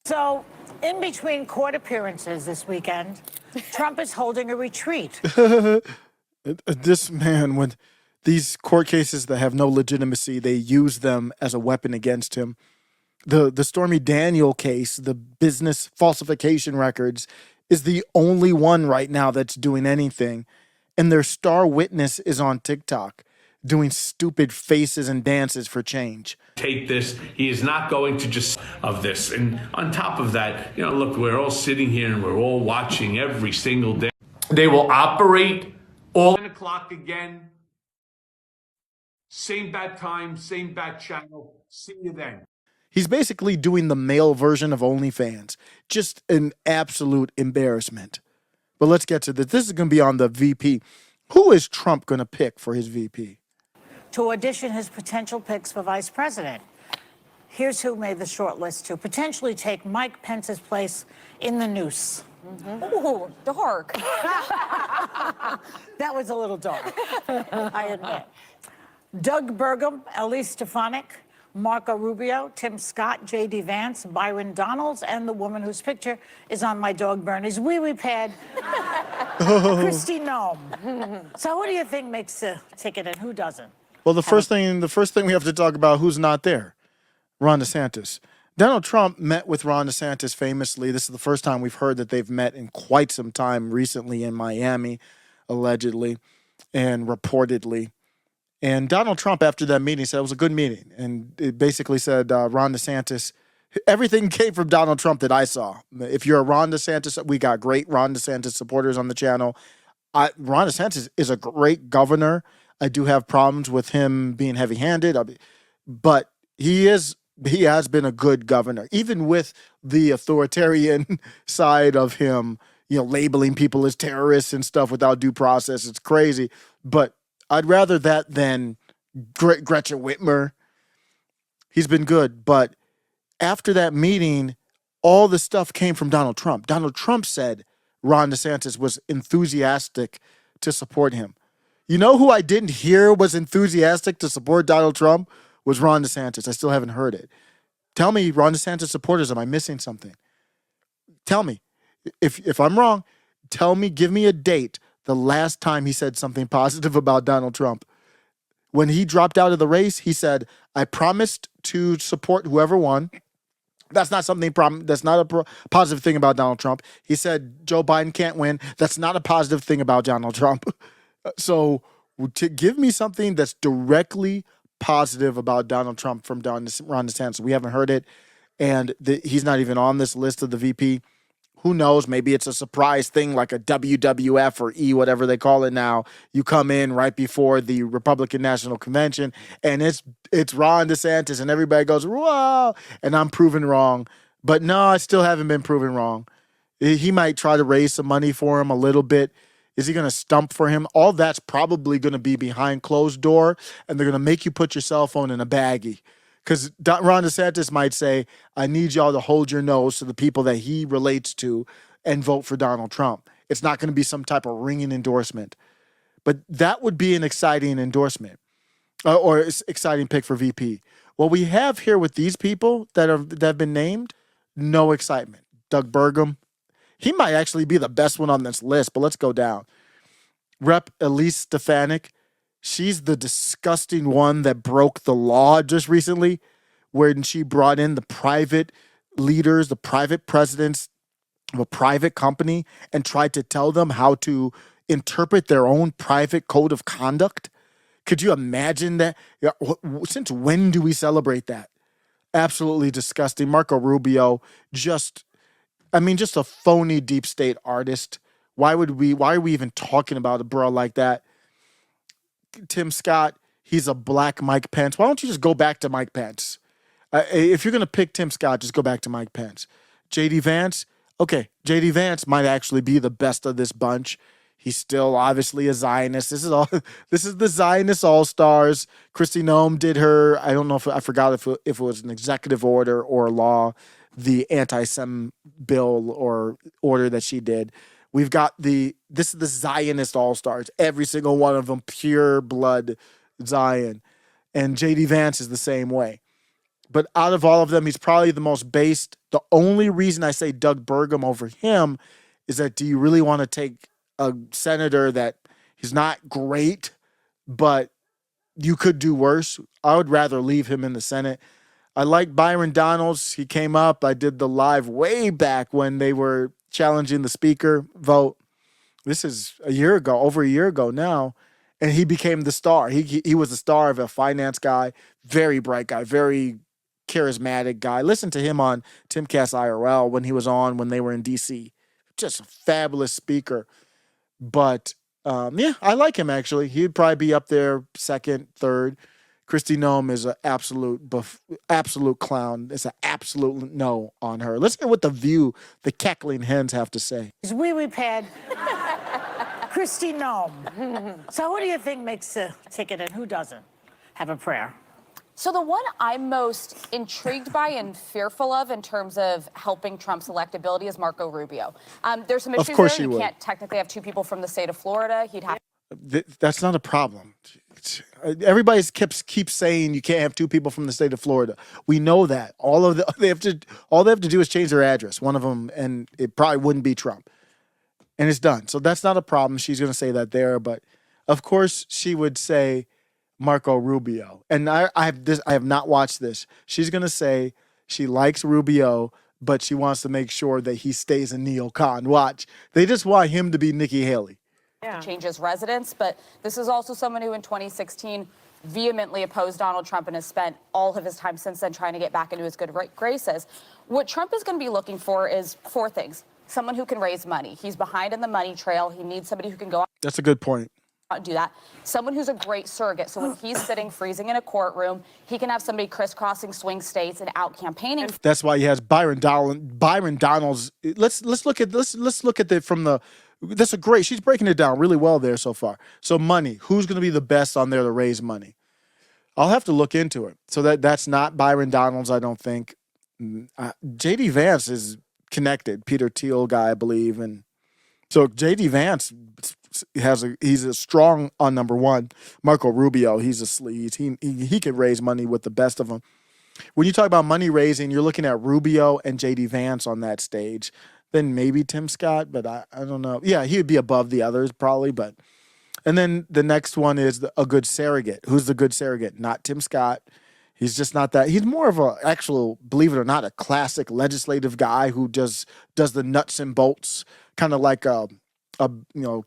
So, in between court appearances this weekend, Trump is holding a retreat. This man, when these court cases that have no legitimacy, they use them as a weapon against him. The Stormy Daniel case, the business falsification records, is the only one right now that's doing anything. And their star witness is on TikTok doing stupid faces and dances for change. Take this. He is not going to just of this. And on top of that, look, we're all sitting here and we're all watching every single day. They will operate all 10 o'clock again. Same bad time, same bad channel. See you then. He's basically doing the male version of OnlyFans. Just an absolute embarrassment. But let's get to this. This is going to be on the VP. Who is Trump going to pick for his VP? To audition his potential picks for vice president. Here's who made the short list to potentially take Mike Pence's place in the noose. Ooh, dark. That was a little dark, I admit. Doug Burgum, Elise Stefanik, Marco Rubio, Tim Scott, J.D. Vance, Byron Donalds, and the woman whose picture is on my dog Bernie's wee-wee pad, Kristi Noem. So who do you think makes the ticket and who doesn't? Well, the first thing we have to talk about who's not there, Ron DeSantis. Donald Trump met with Ron DeSantis famously. This is the first time we've heard that they've met in quite some time recently in Miami, allegedly and reportedly. And Donald Trump, after that meeting, said it was a good meeting. And it basically said Ron DeSantis, everything came from Donald Trump that I saw. If you're a Ron DeSantis, we got great Ron DeSantis supporters on the channel. Ron DeSantis is a great governor. I do have problems with him being heavy-handed, but he has been a good governor, even with the authoritarian side of him, labeling people as terrorists and stuff without due process. It's crazy, but I'd rather that than Gretchen Whitmer. He's been good, but after that meeting, all the stuff came from Donald Trump. Donald Trump said Ron DeSantis was enthusiastic to support him. You know who I didn't hear was enthusiastic to support Donald Trump? Was Ron DeSantis. I still haven't heard it. Tell me, Ron DeSantis supporters, am I missing something? Tell me. If I'm wrong, tell me, give me a date the last time he said something positive about Donald Trump. When he dropped out of the race, he said, I promised to support whoever won. That's not that's not a positive thing about Donald Trump. He said Joe Biden can't win. That's not a positive thing about Donald Trump. So to give me something that's directly positive about Donald Trump from Ron DeSantis. We haven't heard it, and he's not even on this list of the VP. Who knows? Maybe it's a surprise thing like a WWF or E, whatever they call it now. You come in right before the Republican National Convention, and it's Ron DeSantis, and everybody goes, whoa, and I'm proven wrong. But no, I still haven't been proven wrong. He might try to raise some money for him a little bit. Is he going to stump for him? All that's probably going to be behind closed door, and they're going to make you put your cell phone in a baggie. Because Ron DeSantis might say, I need y'all to hold your nose to the people that he relates to and vote for Donald Trump. It's not going to be some type of ringing endorsement. But that would be an exciting endorsement or exciting pick for VP. What we have here with these people that have been named, no excitement. Doug Burgum. He might actually be the best one on this list, but let's go down. Rep. Elise Stefanik. She's the disgusting one that broke the law just recently, when she brought in the private leaders, the private presidents of a private company and tried to tell them how to interpret their own private code of conduct. Could you imagine that? Since when do we celebrate that? Absolutely disgusting. Marco Rubio, just a phony deep state artist. Why are we even talking about a bro like that? Tim Scott, he's a black Mike Pence. Why don't you just go back to Mike Pence? If you're going to pick Tim Scott, just go back to Mike Pence. J.D. Vance, okay, J.D. Vance might actually be the best of this bunch. He's still obviously a Zionist. This is the Zionist All-Stars. Kristi Noem did her, I don't know if I forgot if it was an executive order or law, the anti-Sem bill or order that she did. We've got this is the Zionist All-Stars, every single one of them, pure blood Zion. And J.D. Vance is the same way. But out of all of them, he's probably the most based. The only reason I say Doug Burgum over him is that do you really want to take a senator that he's not great, but you could do worse? I would rather leave him in the Senate. I like Byron Donalds. He came up. I did the live way back when they were challenging the speaker vote. This is a year ago, over a year ago now. And he became the star. He was the star of a finance guy, very bright guy, very charismatic guy. Listen to him on Timcast IRL when they were in DC. Just a fabulous speaker. But yeah, I like him actually. He'd probably be up there second, third. Kristi Noem is an absolute clown. It's an absolute no on her. Let's hear what the cackling hens have to say. We've had Kristi Noem. So who do you think makes the ticket and who doesn't have a prayer? So the one I'm most intrigued by and fearful of in terms of helping Trump's electability is Marco Rubio. There's some issues Of course there. he You would. can't technically have two people from the state of Florida. He'd have That's not a problem. Everybody keeps saying you can't have two people from the state of Florida. We know that. All they have to do is change their address, one of them, and it probably wouldn't be Trump. And it's done. So that's not a problem. She's going to say that there, but of course she would say Marco Rubio. And I have not watched this. She's going to say she likes Rubio, but she wants to make sure that he stays a neocon. Watch. They just want him to be Nikki Haley. to change his residence. But this is also someone who in 2016 vehemently opposed Donald Trump and has spent all of his time since then trying to get back into his good graces. What Trump is going to be looking for is four things. Someone who can raise money. He's behind in the money trail. He needs somebody who can go out That's a good point. and do that. Someone who's a great surrogate. So when he's sitting freezing in a courtroom, he can have somebody crisscrossing swing states and out campaigning. That's why he has Byron Donalds. Let's look at it from the. That's a great. She's breaking it down really well there so far. So money. Who's going to be the best on there to raise money? I'll have to look into it. So that's not Byron Donalds, I don't think. J.D. Vance is connected. Peter Thiel guy, I believe, and so J.D. Vance he's a strong on number one. Marco Rubio, he's a sleaze. He can raise money with the best of them. When you talk about money raising, you're looking at Rubio and J.D. Vance on that stage. Then maybe Tim Scott, but I don't know. Yeah, he would be above the others probably, but. And then the next one is a good surrogate. Who's the good surrogate? Not Tim Scott. He's just not that. He's more of a actual, believe it or not, a classic legislative guy who does the nuts and bolts, kind of like a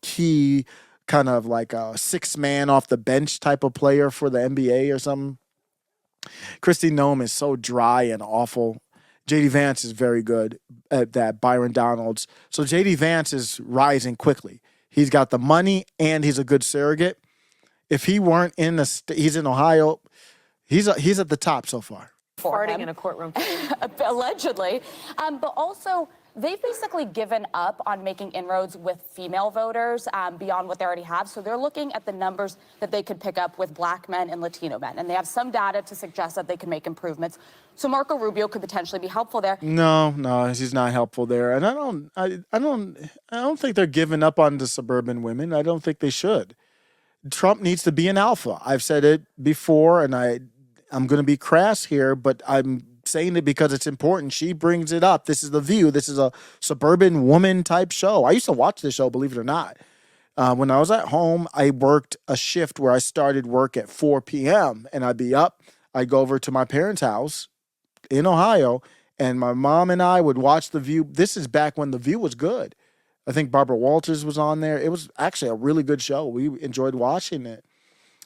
key, kind of like a sixth man off the bench type of player for the NBA or something. Kristi Noem is so dry and awful. J.D. Vance is very good at that. Byron Donalds. So J.D. Vance is rising quickly. He's got the money and he's a good surrogate. If he weren't in he's in Ohio. He's at the top so far. Farting in a courtroom. Allegedly. But also, they've basically given up on making inroads with female voters beyond what they already have. So they're looking at the numbers that they could pick up with black men and Latino men. And they have some data to suggest that they can make improvements. So Marco Rubio could potentially be helpful there. No, he's not helpful there. And I don't think they're giving up on the suburban women. I don't think they should. Trump needs to be an alpha. I've said it before, and I'm going to be crass here, but I'm saying it because it's important. She brings it up. This is The View. This is a suburban woman type show. I used to watch this show, believe it or not. When I was at home, I worked a shift where I started work at 4 p.m. and I'd be up. I'd go over to my parents' house in Ohio, and my mom and I would watch The View. This is back when The View was good. I think Barbara Walters was on there. It was actually a really good show. We enjoyed watching it.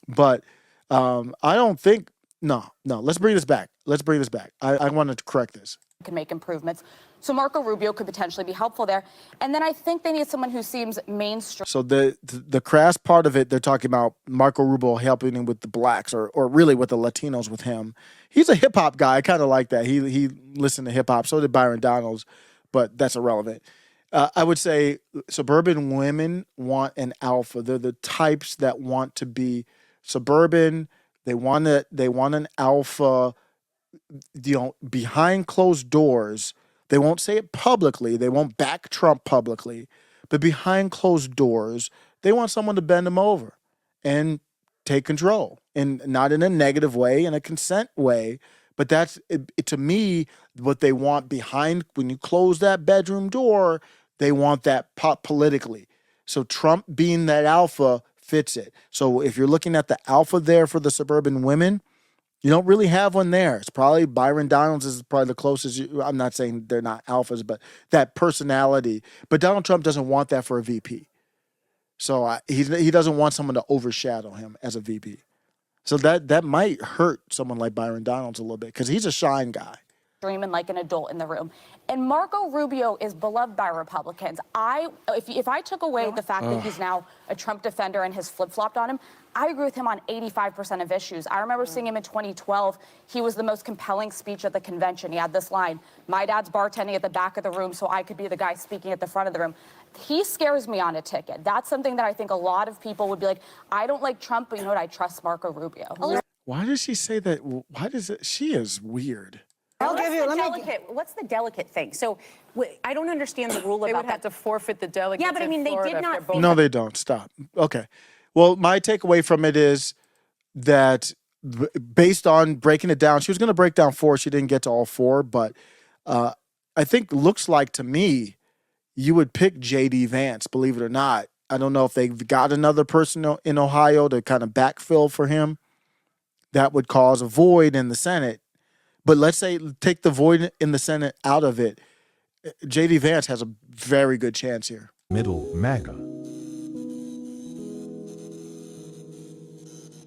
But I don't think, no, let's bring this back. I wanted to correct this. Can make improvements. So Marco Rubio could potentially be helpful there. And then I think they need someone who seems mainstream. So the crass part of it, they're talking about Marco Rubio helping him with the blacks or really with the Latinos with him. He's a hip hop guy. I kind of like that. He listened to hip hop. So did Byron Donalds, but that's irrelevant. I would say suburban women want an alpha. They're the types that want to be suburban. They want an alpha, behind closed doors. They won't say it publicly. They won't back Trump publicly. But behind closed doors, they want someone to bend them over and take control. And not in a negative way, in a consent way, But that's to me what they want behind when you close that bedroom door. They want that pop politically. So Trump being that alpha fits it. So if you're looking at the alpha there for the suburban women, you don't really have one there. It's probably Byron Donalds is probably the closest. I'm not saying they're not alphas, but that personality. But Donald Trump doesn't want that for a VP. So he doesn't want someone to overshadow him as a VP. So that might hurt someone like Byron Donalds a little bit because he's a shine guy. And like an adult in the room. And Marco Rubio is beloved by Republicans. If I took away the fact that he's now a Trump defender and has flip-flopped on him, I agree with him on 85% of issues. I remember seeing him in 2012. He was the most compelling speech at the convention. He had this line, "My dad's bartending at the back of the room so I could be the guy speaking at the front of the room." He scares me on a ticket. That's something that I think a lot of people would be like, I don't like Trump, but you know what? I trust Marco Rubio. Why does she say that? Why does it? She is weird. What's the delicate thing? So I don't understand the rule They about would have to forfeit the delegates. Yeah, but I mean, they did not. No, they don't. Stop. Okay. Well, my takeaway from it is that based on breaking it down, she was going to break down 4. She didn't get to all 4, but I think looks like to me you would pick J.D. Vance, believe it or not. I don't know if they've got another person in Ohio to kind of backfill for him. That would cause a void in the Senate. But let's say take the void in the Senate out of it. J.D. Vance has a very good chance here. Middle MAGA.